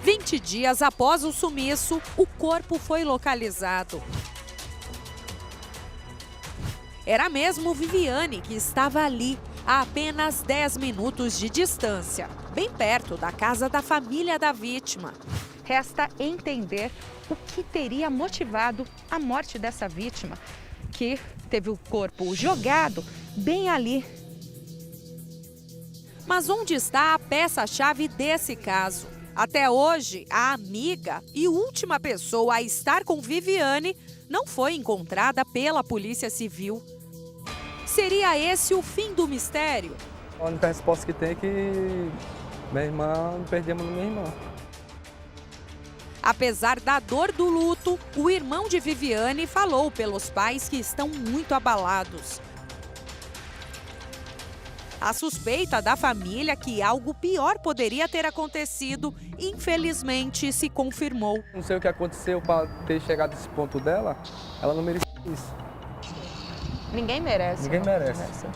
20 dias após o sumiço, o corpo foi localizado. Era mesmo Viviane que estava ali, a apenas 10 minutos de distância, bem perto da casa da família da vítima. Resta entender o que teria motivado a morte dessa vítima, que teve o corpo jogado bem ali. Mas onde está a peça-chave desse caso? Até hoje, a amiga e última pessoa a estar com Viviane não foi encontrada pela Polícia Civil. Seria esse o fim do mistério? A única resposta que tem é que minha irmã, perdemos minha irmã. Apesar da dor do luto, o irmão de Viviane falou pelos pais que estão muito abalados. A suspeita da família que algo pior poderia ter acontecido, infelizmente, se confirmou. Não sei o que aconteceu para ter chegado a esse ponto dela, ela não merecia isso. Ninguém merece. Ninguém merece.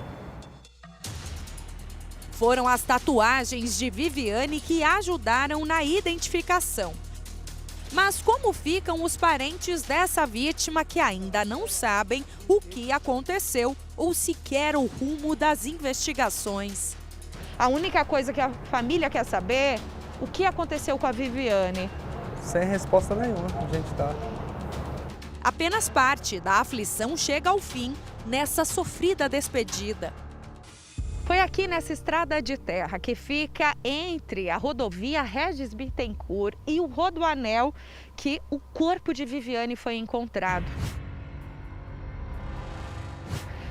Foram as tatuagens de Viviane que ajudaram na identificação. Mas como ficam os parentes dessa vítima que ainda não sabem o que aconteceu ou sequer o rumo das investigações? A única coisa que a família quer saber, o que aconteceu com a Viviane. Sem resposta nenhuma, a gente está. Apenas parte da aflição chega ao fim nessa sofrida despedida. Foi aqui nessa estrada de terra que fica entre a rodovia Regis Bittencourt e o Rodoanel que o corpo de Viviane foi encontrado.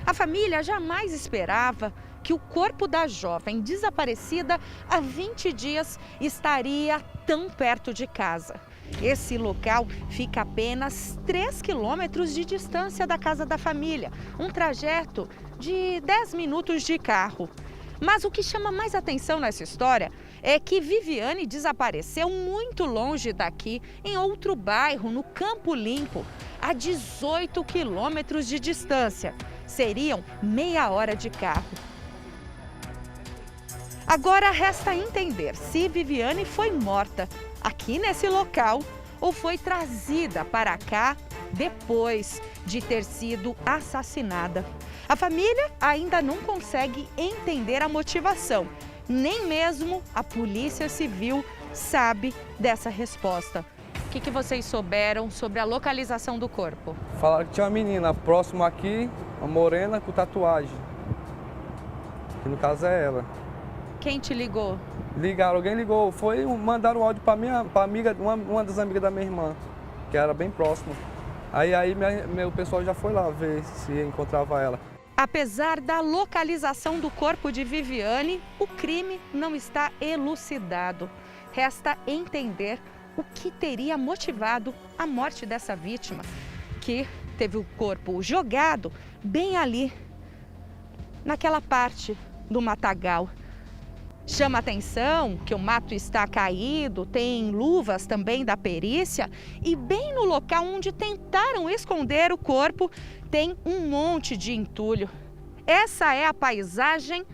A família jamais esperava que o corpo da jovem desaparecida há 20 dias estaria tão perto de casa. Esse local fica a apenas 3 quilômetros de distância da casa da família, um trajeto de 10 minutos de carro. Mas o que chama mais atenção nessa história é que Viviane desapareceu muito longe daqui, em outro bairro, no Campo Limpo, a 18 quilômetros de distância. Seriam meia hora de carro. Agora resta entender se Viviane foi morta aqui nesse local ou foi trazida para cá depois de ter sido assassinada. A família ainda não consegue entender a motivação, nem mesmo a Polícia Civil sabe dessa resposta. O que vocês souberam sobre a localização do corpo? Falaram que tinha uma menina próxima aqui, uma morena com tatuagem, que no caso é ela. Quem te ligou? Ligaram, alguém ligou, mandaram um áudio para amiga, uma das amigas da minha irmã, que era bem próximo. Aí meu pessoal já foi lá ver se encontrava ela. Apesar da localização do corpo de Viviane, o crime não está elucidado. Resta entender o que teria motivado a morte dessa vítima, que teve o corpo jogado bem ali, naquela parte do matagal. Chama atenção que o mato está caído, tem luvas também da perícia e bem no local onde tentaram esconder o corpo tem um monte de entulho. Essa é a paisagem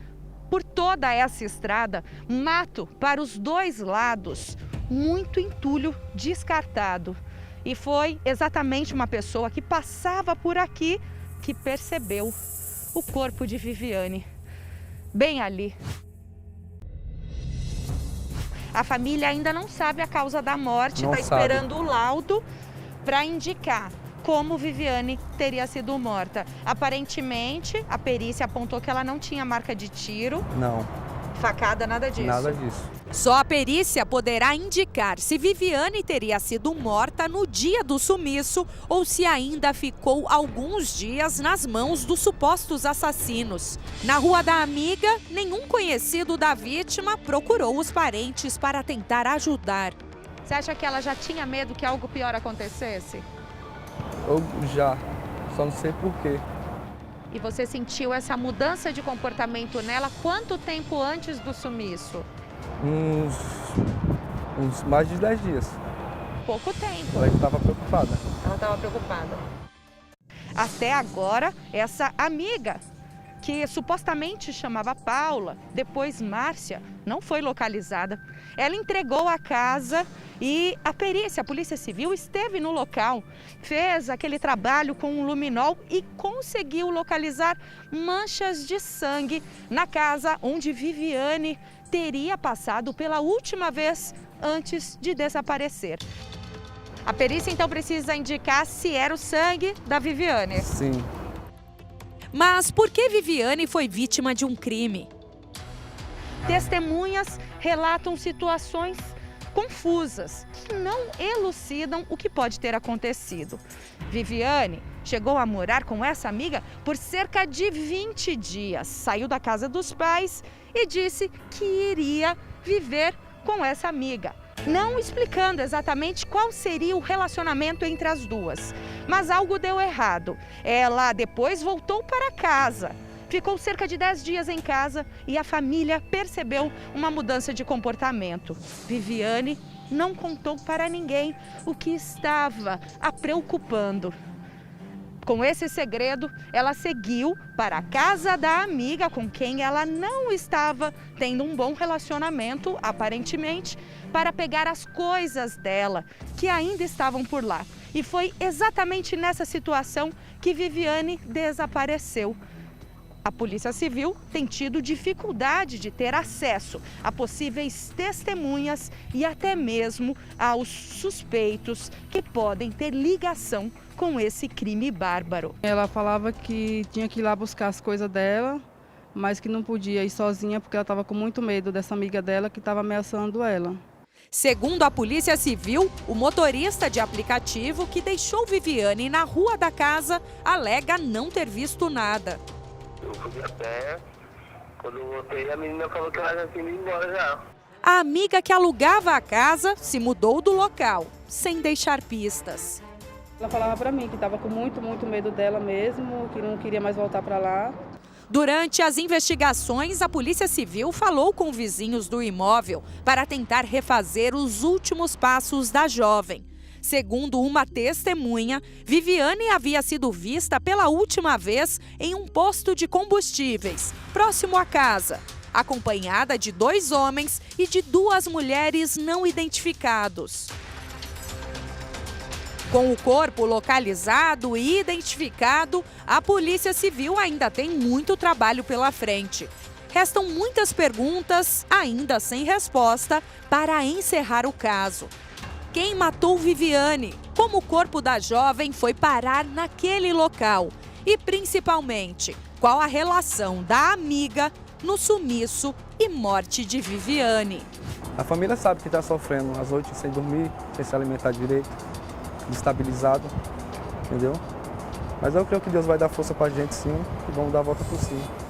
por toda essa estrada, mato para os dois lados, muito entulho descartado. E foi exatamente uma pessoa que passava por aqui que percebeu o corpo de Viviane, bem ali. A família ainda não sabe a causa da morte, está esperando o laudo para indicar como Viviane teria sido morta. Aparentemente, a perícia apontou que ela não tinha marca de tiro. Não. Facada, nada disso. Nada disso. Só a perícia poderá indicar se Viviane teria sido morta no dia do sumiço ou se ainda ficou alguns dias nas mãos dos supostos assassinos. Na Rua da Amiga, nenhum conhecido da vítima procurou os parentes para tentar ajudar. Você acha que ela já tinha medo que algo pior acontecesse? Eu já, só não sei por quê. E você sentiu essa mudança de comportamento nela quanto tempo antes do sumiço? Uns mais de 10 dias. Pouco tempo. Ela estava preocupada. Ela estava preocupada. Até agora, essa amiga que supostamente chamava Paula, depois Márcia, não foi localizada. Ela entregou a casa e a perícia, a Polícia Civil, esteve no local, fez aquele trabalho com um luminol e conseguiu localizar manchas de sangue na casa onde Viviane teria passado pela última vez antes de desaparecer. A perícia então precisa indicar se era o sangue da Viviane. Sim. Mas por que Viviane foi vítima de um crime? Testemunhas relatam situações confusas, que não elucidam o que pode ter acontecido. Viviane chegou a morar com essa amiga por cerca de 20 dias. Saiu da casa dos pais e disse que iria viver com essa amiga, não explicando exatamente qual seria o relacionamento entre as duas. Mas algo deu errado. Ela depois voltou para casa. Ficou cerca de 10 dias em casa e a família percebeu uma mudança de comportamento. Viviane não contou para ninguém o que estava a preocupando. Com esse segredo, ela seguiu para a casa da amiga com quem ela não estava tendo um bom relacionamento, aparentemente, para pegar as coisas dela, que ainda estavam por lá. E foi exatamente nessa situação que Viviane desapareceu. A Polícia Civil tem tido dificuldade de ter acesso a possíveis testemunhas e até mesmo aos suspeitos que podem ter ligação com esse crime bárbaro. Ela falava que tinha que ir lá buscar as coisas dela, mas que não podia ir sozinha porque ela estava com muito medo dessa amiga dela que estava ameaçando ela. Segundo a Polícia Civil, o motorista de aplicativo que deixou Viviane na rua da casa alega não ter visto nada. Eu fui a pé, quando eu voltei a menina falou que ela já tinha ido embora já. A amiga que alugava a casa se mudou do local, sem deixar pistas. Ela falava para mim que estava com muito medo dela mesmo, que não queria mais voltar para lá. Durante as investigações, a Polícia Civil falou com vizinhos do imóvel para tentar refazer os últimos passos da jovem. Segundo uma testemunha, Viviane havia sido vista pela última vez em um posto de combustíveis, próximo à casa, acompanhada de 2 homens e de 2 mulheres não identificados. Com o corpo localizado e identificado, a Polícia Civil ainda tem muito trabalho pela frente. Restam muitas perguntas, ainda sem resposta, para encerrar o caso. Quem matou Viviane? Como o corpo da jovem foi parar naquele local? E, principalmente, qual a relação da amiga no sumiço e morte de Viviane? A família sabe que está sofrendo às noites sem dormir, sem se alimentar direito, destabilizado, entendeu? Mas eu creio que Deus vai dar força para a gente sim e vamos dar a volta por cima.